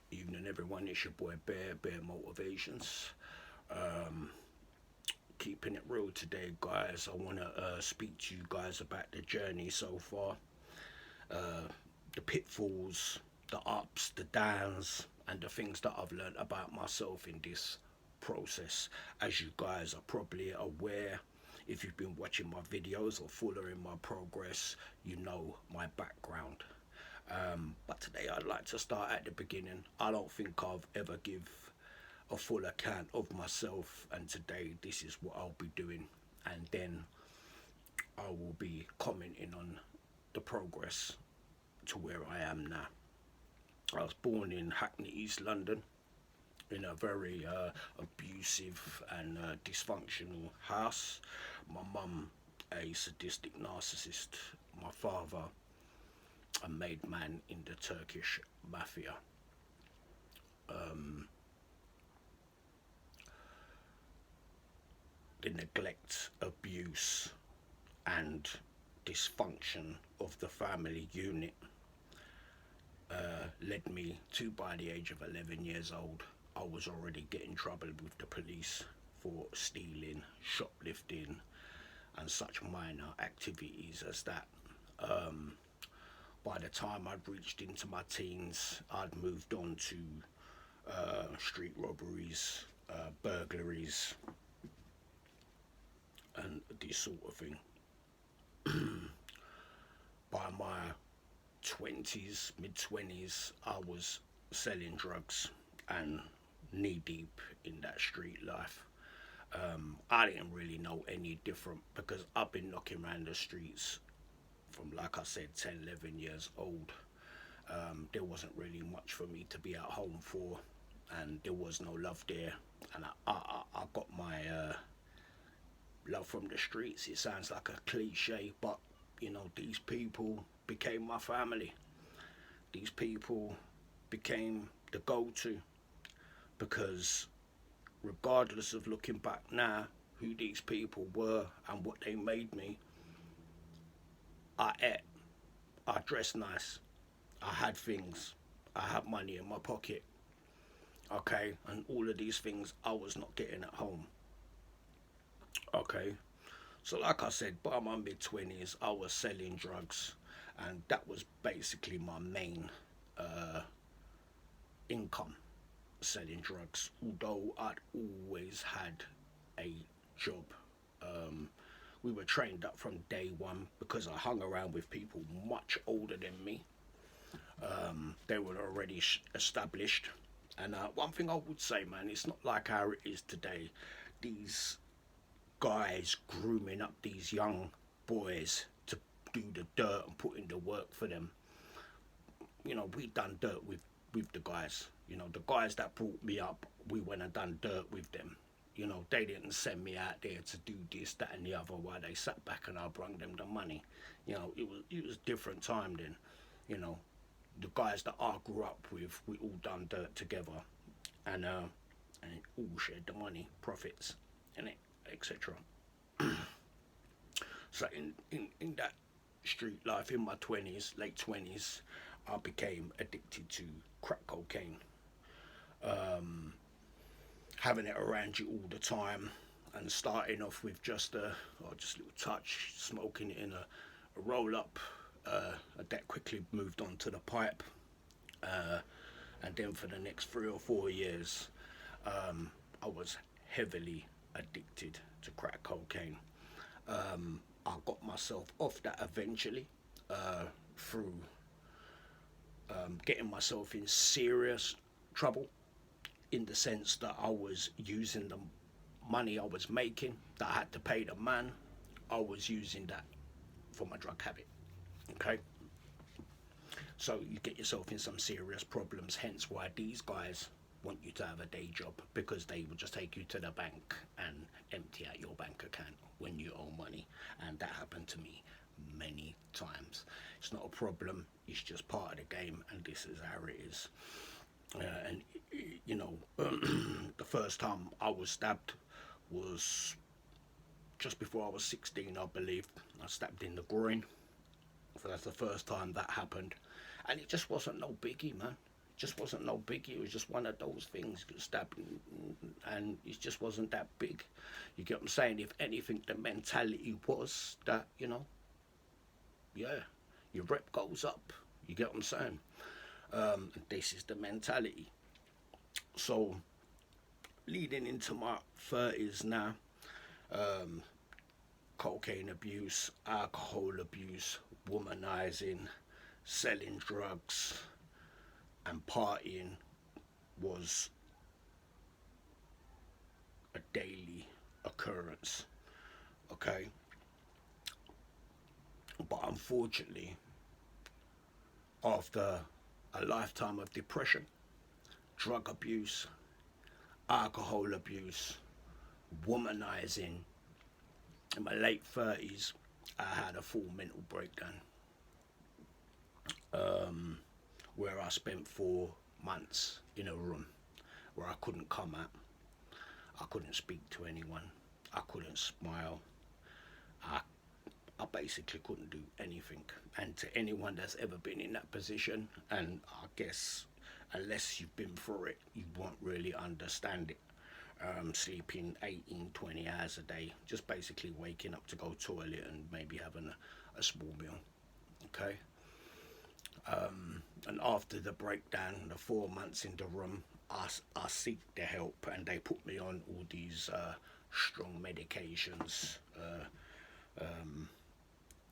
Evening, everyone. It's your boy Bear Motivations. Um, Keeping it real today, guys. I want to speak to you guys about the journey so far, the pitfalls, the ups, the downs, and the things that I've learned about myself in this process. As you guys are probably aware, if you've been watching my videos or following my progress, you know my background. But today I'd like to start at the beginning. I don't think I've ever give a full account of myself, and today this is what I'll be doing, and then I will be commenting on the progress to where I am now. I was born in Hackney, East London, in a very abusive and dysfunctional house. My mum, a sadistic narcissist. My father, a made man in the Turkish mafia. Um, the neglect, abuse, and dysfunction of the family unit led me to, by the age of 11 years old, I was already getting trouble with the police for stealing, shoplifting, and such minor activities as that. Um, by the time I'd reached into my teens, I'd moved on to street robberies, burglaries, and this sort of thing. By my 20s, mid 20s, I was selling drugs and knee deep in that street life. I didn't really know any different because I've been knocking around the streets from, like I said, 10, 11 years old. There wasn't really much for me to be at home for, and there was no love there. And I got my love from the streets. It sounds like a cliche, but these people became my family. These people became the go to because, regardless of looking back now, who these people were and what they made me, I ate, I dressed nice, I had things, I had money in my pocket, okay, and all of these things I was not getting at home, okay. So, like I said, by my mid 20s, I was selling drugs, and that was basically my main uh, income, selling drugs. Although I'd always had a job. Um, we were trained up from day one because I hung around with people much older than me. They were already established. And one thing I would say, man, it's not like how it is today. These guys grooming up these young boys to do the dirt and put in the work for them. We done dirt with the guys. The guys that brought me up, we went and done dirt with them. They didn't send me out there to do this, that, and the other while they sat back and I brung them the money. It was a different time then. The guys that I grew up with, we all done dirt together, and all shared the money, profits, and etc. So in that street life, in my 20s, late 20s, I became addicted to crack cocaine. Having it around you all the time, and starting off with just a little touch, smoking it in a roll up. That quickly moved on to the pipe, and then for the next 3 or 4 years, I was heavily addicted to crack cocaine. I got myself off that eventually through getting myself in serious trouble, in the sense that I was using the money I was making that I had to pay the man. I was using that for my drug habit. Okay, so you get yourself in some serious problems. Hence why these guys want you to have a day job, because they will just take you to the bank and empty out your bank account when you owe money. And that happened to me many times. It's not a problem, it's just part of the game, and this is how it is. And the first time I was stabbed was just before I was 16, I believe. I stabbed in the groin. So that's the first time that happened, and it just wasn't no biggie, man. just wasn't no biggie. It was just one of those things, stabbing, and it just wasn't that big. You get what I'm saying? If anything, the mentality was that, yeah, your rep goes up. You get what I'm saying? And this is the mentality. So, leading into my 30s now, um, cocaine abuse, alcohol abuse, womanizing, selling drugs, and partying was a daily occurrence. Okay? But unfortunately, after a lifetime of depression, drug abuse, alcohol abuse, womanizing, in my late 30s, I had a full mental breakdown, where I spent 4 months in a room where I couldn't come out. I couldn't speak to anyone. I couldn't smile. I, I basically couldn't do anything. And to anyone that's ever been in that position, and I guess unless you've been through it, you won't really understand it. Sleeping 18, 20 hours a day, just basically waking up to go toilet and maybe having a small meal. Okay. And after the breakdown, the 4 months in the room, I seek the help, and they put me on all these strong medications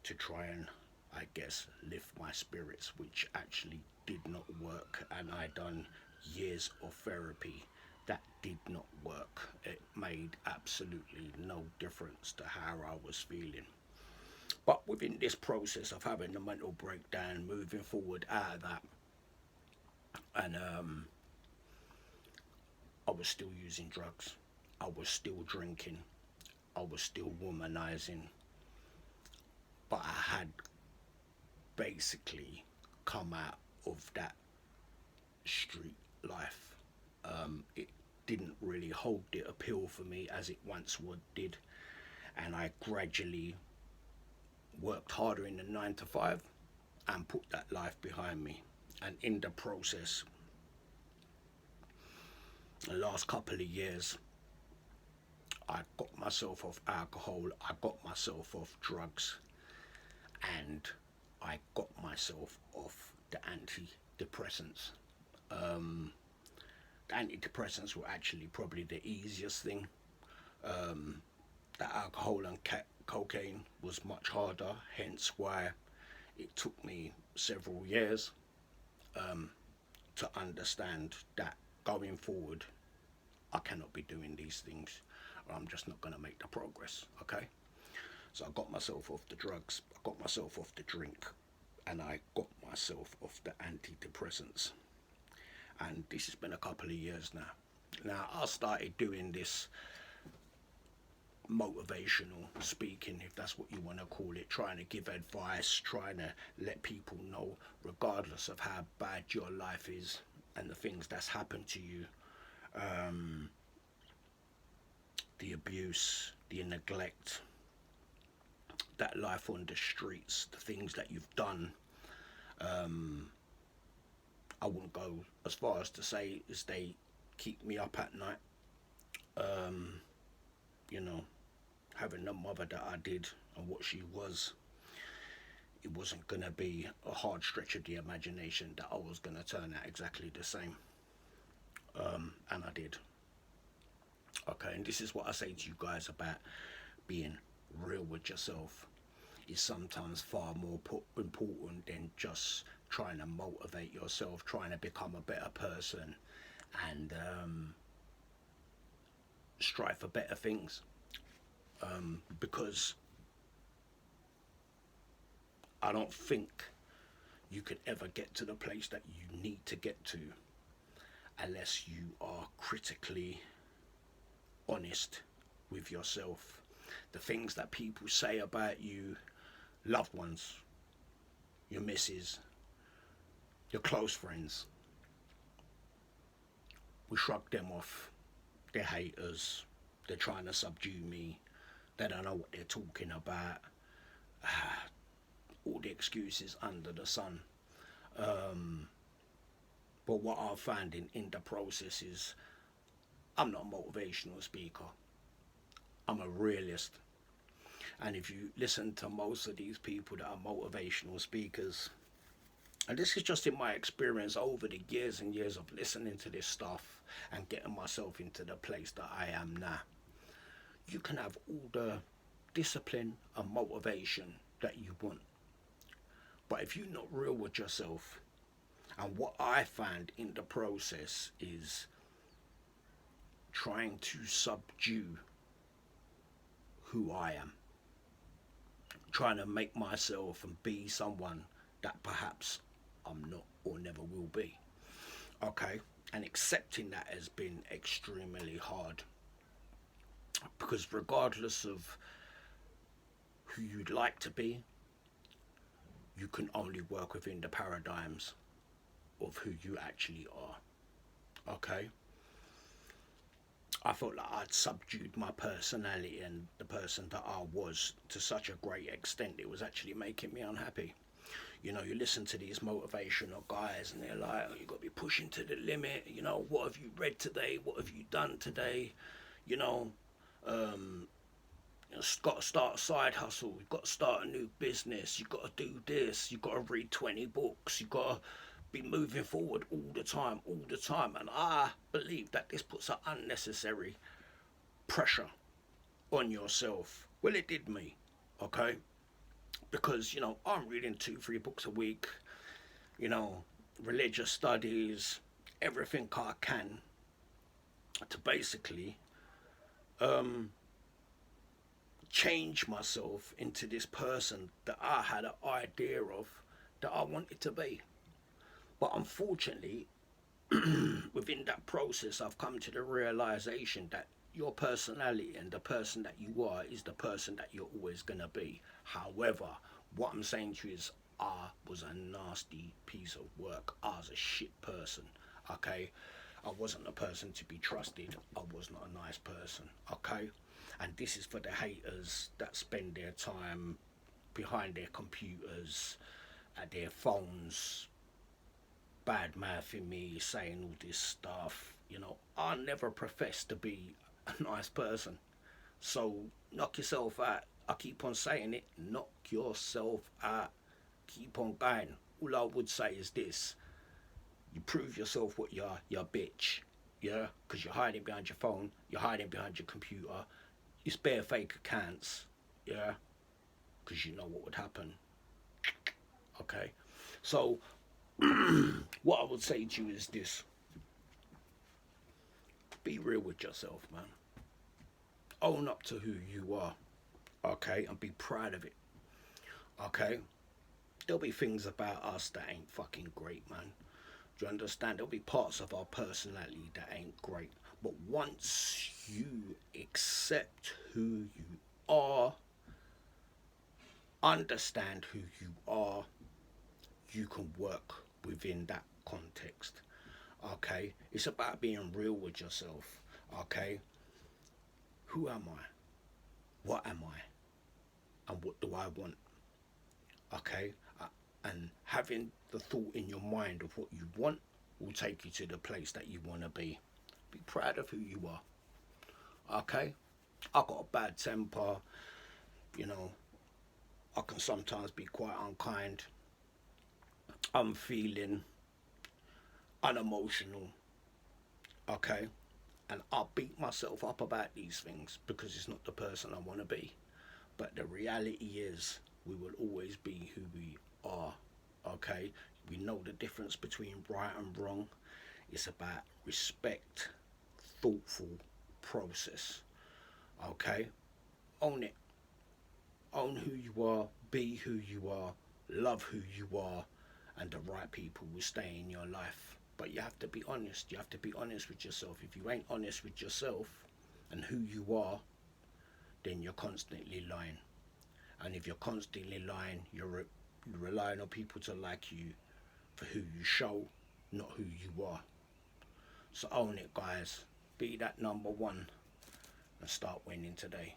to try and, I guess, lift my spirits, which actually did not work. And I done years of therapy that did not work. It made absolutely no difference to how I was feeling. But within this process of having the mental breakdown, moving forward out of that, and I was still using drugs, I was still drinking, I was still womanizing, but I had basically come out of that street life. It didn't really hold the appeal for me as it once would did, and I gradually worked harder in the 9 to 5 and put that life behind me. And in the process, the last couple of years, I got myself off alcohol, I got myself off drugs, and I got myself off the antidepressants. The antidepressants were actually probably the easiest thing. The alcohol and cocaine was much harder, hence why it took me several years to understand that going forward, I cannot be doing these things, or I'm just not going to make the progress. Okay, so I got myself off the drugs, I got myself off the drink, and I got myself off the antidepressants. And this has been a couple of years now. Now I started doing this motivational speaking, if that's what you want to call it, trying to give advice, trying to let people know, regardless of how bad your life is and the things that's happened to you, the abuse, the neglect, that life on the streets, the things that you've done. I wouldn't go as far as to say as they keep me up at night. You know, having the mother that I did and what she was, it wasn't going to be a hard stretch of the imagination that I was going to turn out exactly the same. And I did. Okay, and this is what I say to you guys about being real with yourself. Is sometimes far more important than just trying to motivate yourself, trying to become a better person, and strive for better things. Because I don't think you could ever get to the place that you need to get to unless you are critically honest with yourself. The things that people say about you, loved ones, your missus, your close friends, we shrug them off. They're haters. They're trying to subdue me. They don't know what they're talking about. All the excuses under the sun. But what I've found in the process is I'm not a motivational speaker. I'm a realist. And if you listen to most of these people that are motivational speakers, and this is just in my experience over the years and years of listening to this stuff and getting myself into the place that I am now, you can have all the discipline and motivation that you want. But if you're not real with yourself, and what I find in the process is trying to subdue who I am, trying to make myself and be someone that perhaps I'm not or never will be. Okay? And accepting that has been extremely hard. Because regardless of who you'd like to be, you can only work within the paradigms of who you actually are. Okay? I felt like I'd subdued my personality and the person that I was to such a great extent it was actually making me unhappy. You know, you listen to these motivational guys and they're like, oh, you've got to be pushing to the limit. You know, what have you read today? What have you done today? You know, you've got to start a side hustle. You've got to start a new business. You've got to do this. You've got to read 20 books. You've got to be moving forward all the time. And I believe that this puts an unnecessary pressure on yourself. Well, it did me, okay? Because, you know, I'm reading 2-3 books a week, you know, religious studies, everything I can to basically change myself into this person that I had an idea of that I wanted to be. But unfortunately, within that process, I've come to the realization that your personality and the person that you are is the person that you're always going to be. However, what I'm saying to you is I was a nasty piece of work. I was a shit person, okay? I wasn't a person to be trusted. I was not a nice person, okay? And this is for the haters that spend their time behind their computers, at their phones, bad mouthing me, saying all this stuff. You know, I never professed to be a nice person. So knock yourself out. I keep on saying it. Knock yourself out. Keep on going. All I would say is this. You prove yourself what you are. You're a bitch. Yeah? Because you're hiding behind your phone. You're hiding behind your computer. You spare fake accounts. Yeah? Because you know what would happen. Okay? So, what I would say to you is this. Be real with yourself, man. Own up to who you are. Okay? And be proud of it. Okay? There'll be things about us that ain't fucking great, man. Do you understand? There'll be parts of our personality that ain't great. But once you accept who you are, understand who you are, you can work within that context. Okay? It's about being real with yourself. Okay? Who am I? What am I? And what do I want? Okay? And having the thought in your mind of what you want will take you to the place that you want to be. Be proud of who you are. Okay? I got a bad temper. You know, I can sometimes be quite unkind, unfeeling, unemotional. Okay? And I beat myself up about these things because it's not the person I want to be. But the reality is we will always be who we are. Okay? We know the difference between right and wrong. It's about respect, thoughtful process. Okay? Own it. Own who you are, be who you are, love who you are, and the right people will stay in your life. But you have to be honest. You have to be honest with yourself. If you ain't honest with yourself and who you are, then you're constantly lying. And if you're constantly lying, you're relying on people to like you for who you show, not who you are. So own it, guys. Be that number one and start winning today.